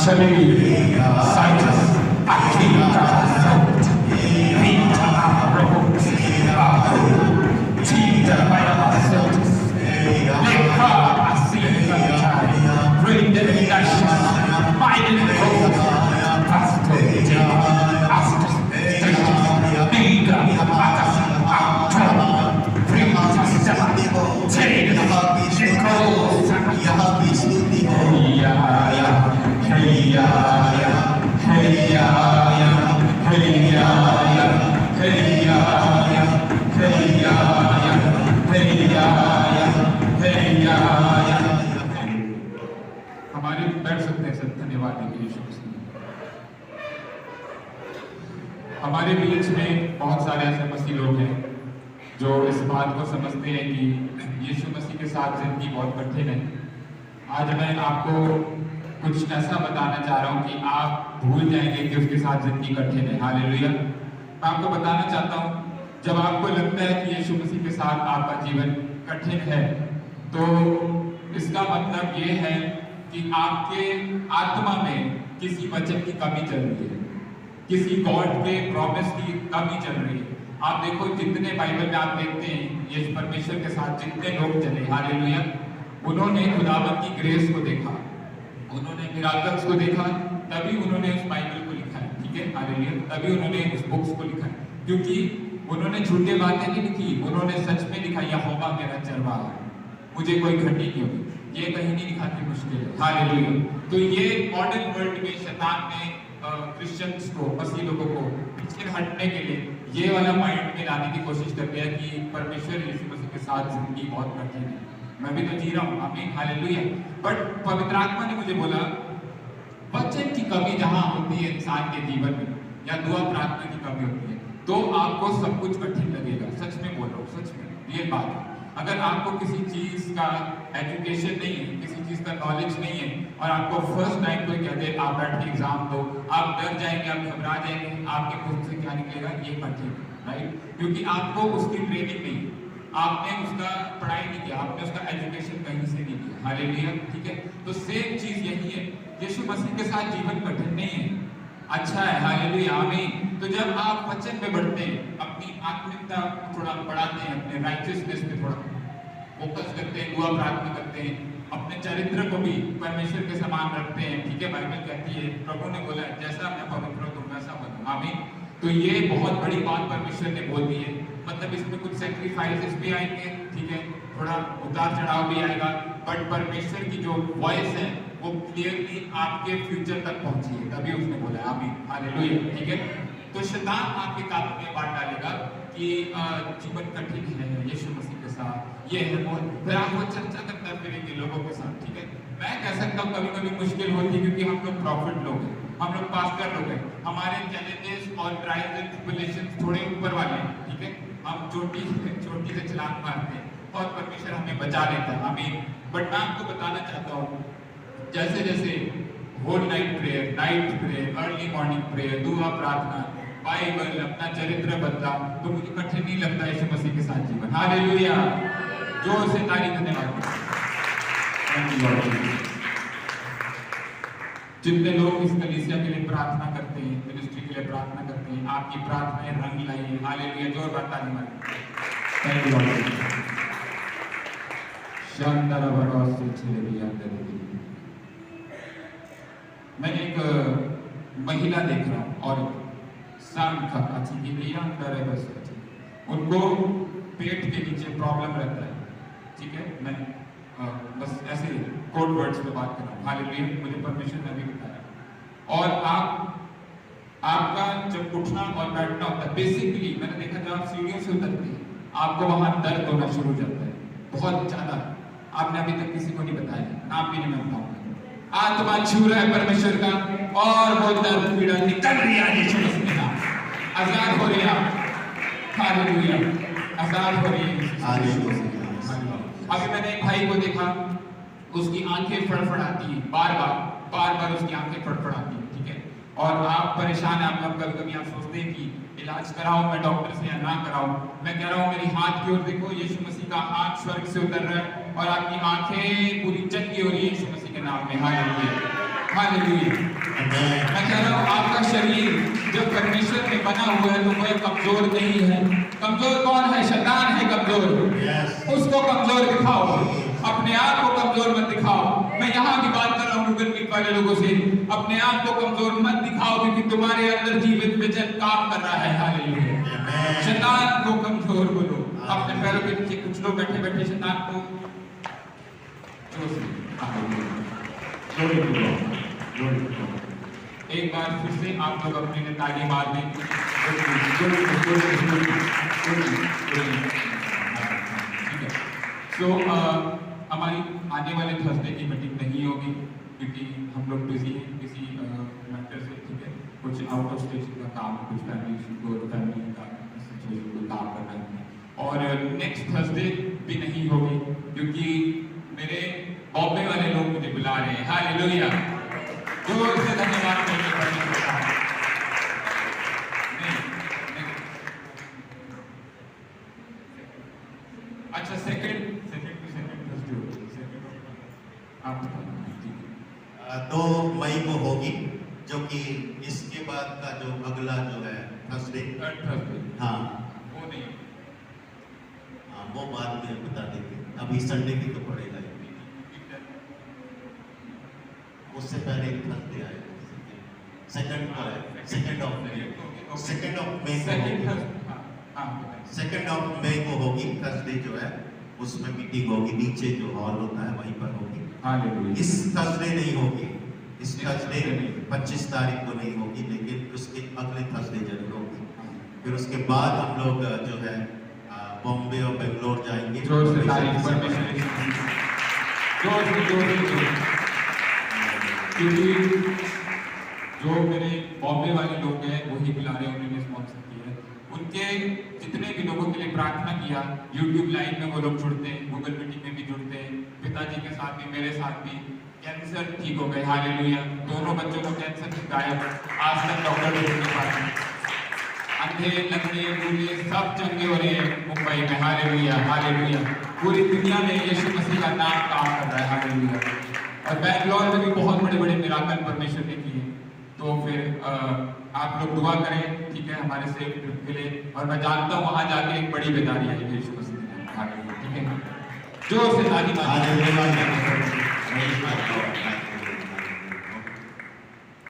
Shali, Silas, Akita, Salt, Vita, Robot, Tita, Salt, Leka, Asina, Bring the Nation, Biden, Pastor, Astus, Liga, Atas, Actor, Bring the Take हमारे बैठ सकते हैं sir, धन्यवाद देंगे यीशु मसीह। हमारे बीच में बहुत सारे ऐसे मसीह लोग हैं जो इस बात को समझते हैं कि यीशु मसीह के साथ जिंदगी बहुत कठिन है। आज मैं आपको कुछ ऐसा बताना चाह रहा हूँ कि आप भूल जाएंगे कि उसके साथ जिंदगी कठिन है। हालेलुया। मैं आपको बताना चाहता हूँ, जब आपको लगता है कि यीशु मसीह के साथ आपका जीवन कठिन है, तो इसका मतलब ये है कि आपके आत्मा में किसी वचन की कमी चल रही है, किसी गॉड के प्रॉमिस की कमी चल रही है। आप देखो, जितने बाइबल में आप देखते हैं यीशु परमेश्वर के साथ जितने लोग चले, हालेलुया, उन्होंने खुदावंत की ग्रेस को देखा, उन्होंने मिराकल्स को देखा, तभी उन्होंने उस बाइबल को लिखा है। ठीक है, हालेलुया, तभी उन्होंने उस बुक्स को लिखा है, क्योंकि उन्होंने झूठे बातें नहीं लिखी, उन्होंने सच में लिखा, यहोवा मेरा चरवाहा है, मुझे कोई घटी नहीं होगी। ये कहीं नहीं लिखा कि मुश्किल है। हालेलुया। तो ये मॉडर्न वर्ल्ड में शैतान ने क्रिश्चियंस को, मसीह लोगों को पीछे हटने के लिए ये वाला माइंड में लाने की कोशिश करते हैं कि परमेश्वर यीशु मसीह के साथ जिंदगी बहुत कठिन है, मैं भी तो जी रहा हूँ, आमीन, हालेलुया। बट पवित्र आत्मा ने मुझे बोला, वचन की कमी जहां होती है इंसान के जीवन में, या दुआ प्रार्थना की कमी होती है, तो आपको सब कुछ कठिन लगेगा। सच में बोल रहा हूँ, सच में ये बात है। अगर आपको किसी चीज का एजुकेशन नहीं है, किसी चीज का नॉलेज नहीं है, और आपको फर्स्ट टाइम कोई कहते हैं आप बैठ के एग्जाम दो, आप डर जाएंगे, आप घबरा जाएंगे, आपके मुंह से क्या निकलेगा, ये कठिन, राइट? क्योंकि आपको उसकी ट्रेनिंग नहीं, आपने उसका पढ़ाई नहीं किया, आपने उसका एजुकेशन कहीं से नहीं किया। हालेलुया। ठीक है, तो सेम चीज यही है, यीशु मसीह के साथ जीवन कठिन नहीं है, अच्छा है। हालेलुया, आमीन। तो जब आप वचन में बढ़ते हैं, अपनी आत्मिकता को थोड़ा बढ़ाते हैं, अपने राइचियसनेस पे थोड़ा फोकस करते हैं, दुआ प्रार्थना करते हैं, अपने चरित्र को भी परमेश्वर के समान रखते हैं। ठीक है, बाइबल कहती है, प्रभु ने बोला है, जैसा मैं पवित्र हूं तुम वैसा बनो, आमीन। तो ये बहुत बड़ी बात परमेश्वर ने बोल दी है। मतलब इसमें कुछ सैक्रिफाइसेस भी आएंगे, ठीक है, थोड़ा उतार चढ़ाव भी आएगा, बट परमेश्वर की जो वॉइस है वो क्लियरली आपके फ्यूचर तक पहुंची है, तभी उसने बोला है, आमीन, हालेलुया। ठीक है, तो शैतान आपके कानों में बात डालेगा कि जीवन कठिन है यीशु मसीह के साथ, ये है वो, फिर आप वो चर्चा करता फिरेंगे लोगों के साथ। ठीक है, मैं कह सकता हूँ कभी कभी मुश्किल होती है, क्योंकि हम लोग प्रॉफिट लोग हैं, हम लोग पास्टर लोग हैं, हमारे चैलेंजेस और ट्रायल्स एंड ट्रिबुलेशंस थोड़े ऊपर वाले हैं। ठीक है, हम चोटी से छलांग मारते हैं और परमेश्वर हमें बचा लेता है, आमीन। बट मैं आपको बताना चाहता हूँ, जैसे जैसे whole night prayer, night prayer, early morning prayer, दुआ प्रार्थना, बाइबल, अपना चरित्र बदला, तो मुझे कठिन नहीं लगता यीशु मसीह के साथ जीवन। हालेलुया, जोर से तारीफ धन्यवाद। जितने लोग इस कलीसिया के लिए प्रार्थना करते हैं, मिनिस्ट्री के लिए प्रार्थना करते हैं, आपकी प्रार्थनाएं रंग लाई है। हालेलुया, जोरदार ताली मारिए। Thank you Lord. शानदार आवाज से चले भी अंदर। मैं एक महिला देख रहा हूँ और उनको पेट के नीचे प्रॉब्लम रहता है। ठीक है, मैं बस ऐसे कोड वर्ड्स पे बात कर रहा हूँ। हालेलुया, मुझे परमेश्वर ने भी बताया। और आपका जब उठना और बैठना होता है, बेसिकली मैंने देखा जब आप सीढ़ियों से उतरते हैं, आपको वहां दर्द होना शुरू हो जाता है, बहुत ज्यादा। आपने अभी तक किसी को नहीं बताया, नाम भी नहीं मैं बताऊंगा। आत्मा छू रहा है परमेश्वर का, और वो दर्द पीड़ा निकल रही है यीशु मसीह के नाम, आजाद हो रही है। हालेलुया, आजाद हो रही है। अभी मैंने एक भाई को देखा, उसकी आंखें फड़फड़ाती हैं, बार बार उसकी आंखें फड़फड़ाती हैं। ठीक है, और आप परेशान हैं, आप कभी आप सोचते हैं कि इलाज कराऊं मैं डॉक्टर से या ना कराऊं। मैं कह रहा हूं मेरी हाथ की ओर देखो, यीशु मसीह का हाथ स्वर्ग से उतर रहा है और आपकी आंखें पूरी चंगी हो रही है यीशु मसीह के नाम में। Hallelujah, hallelujah. मैं कह रहा हूँ आपका शरीर जब परमेश्वर में बना हुआ है तो कोई कमजोर नहीं है। कमजोर कौन है? शैतान है कमजोर। उसको कमजोर दिखाओ, अपने आप को कमजोर मत दिखाओ। मैं यहाँ की बात कर रहा हूँ गूगल मीट वाले लोगों से, अपने आप को कमजोर मत दिखाओ क्योंकि तुम्हारे अंदर जीवित वचन काम कर रहा है। हालेलुया। शैतान को कमजोर बोलो। अपने पैरों के नीचे कुछ लोग बैठे बैठे शैतान को एक बार फिर से आप लोग अपने लिए ताली मार दें। तो हमारी आने वाले थर्सडे की मीटिंग नहीं होगी क्योंकि हम लोग बिजी हैं किसी मैटर से, ठीक है। कुछ आउट ऑफ स्टेशन का काम, कुछ फैमिली का सिचुएशन को काम करना है। और नेक्स्ट थर्सडे भी नहीं होगी क्योंकि मेरे बॉम्बे वाले लोग मुझे बुला रहे हैं। हालेलुया। जोर से धन्यवाद अच्छा सेकंड आप 2 मई को होगी, जो कि इसके बाद का जो अगला जो है थर्सडे, हाँ वो नहीं, हाँ वो बाद में बता देंगे। अभी संडे की तो पड़ेगा ही, उससे पहले थर्सडे आएगा। सेकंड ऑफ मई को होगी थर्सडे जो है, उसमें मीटिंग होगी। नीचे जो हॉल होता है वहीं पर होगी। इस थर्सडे नहीं होगी, इस थर्सडे 25 तारीख को नहीं होगी, लेकिन उसके अगले थर्सडे जरूर होगी। फिर उसके बाद हम लोग जो है बॉम्बे और बेंगलोर जाएंगे। क्योंकि जो मेरे बॉम्बे वाले लोग हैं वही बुला रहे हैं, उन्होंने स्पॉन्सर किया है। उनके जितने भी लोगों के लिए प्रार्थना किया, यूट्यूब लाइव में वो लोग जुड़ते हैं, गूगल मीटिंग में भी जुड़ते हैं, पिताजी के साथ भी, मेरे साथ भी। कैंसर ठीक हो गए, हालेलुया। दोनों बच्चों को कैंसर से गायब, आज तक डॉक्टर भी उनके पास। अंधे लंगड़े बूढ़े सब चंगे हो रहे हैं मुंबई में। Hallelujah hallelujah. पूरी दुनिया में यीशु मसीह का नाम काम कर रहा है। हालेलुया। और बैंगलोर में भी बहुत बड़े बड़े मिराकल परमेश्वर ने किए। तो फिर आप लोग दुआ करें, ठीक है, हमारे सेफ ट्रिप के लिए। और मैं जानता हूँ वहाँ जाके एक बड़ी बेदारी आएगी यीशु मसीह की। हालेलुया। ठीक है, जोर से ताली मारिए।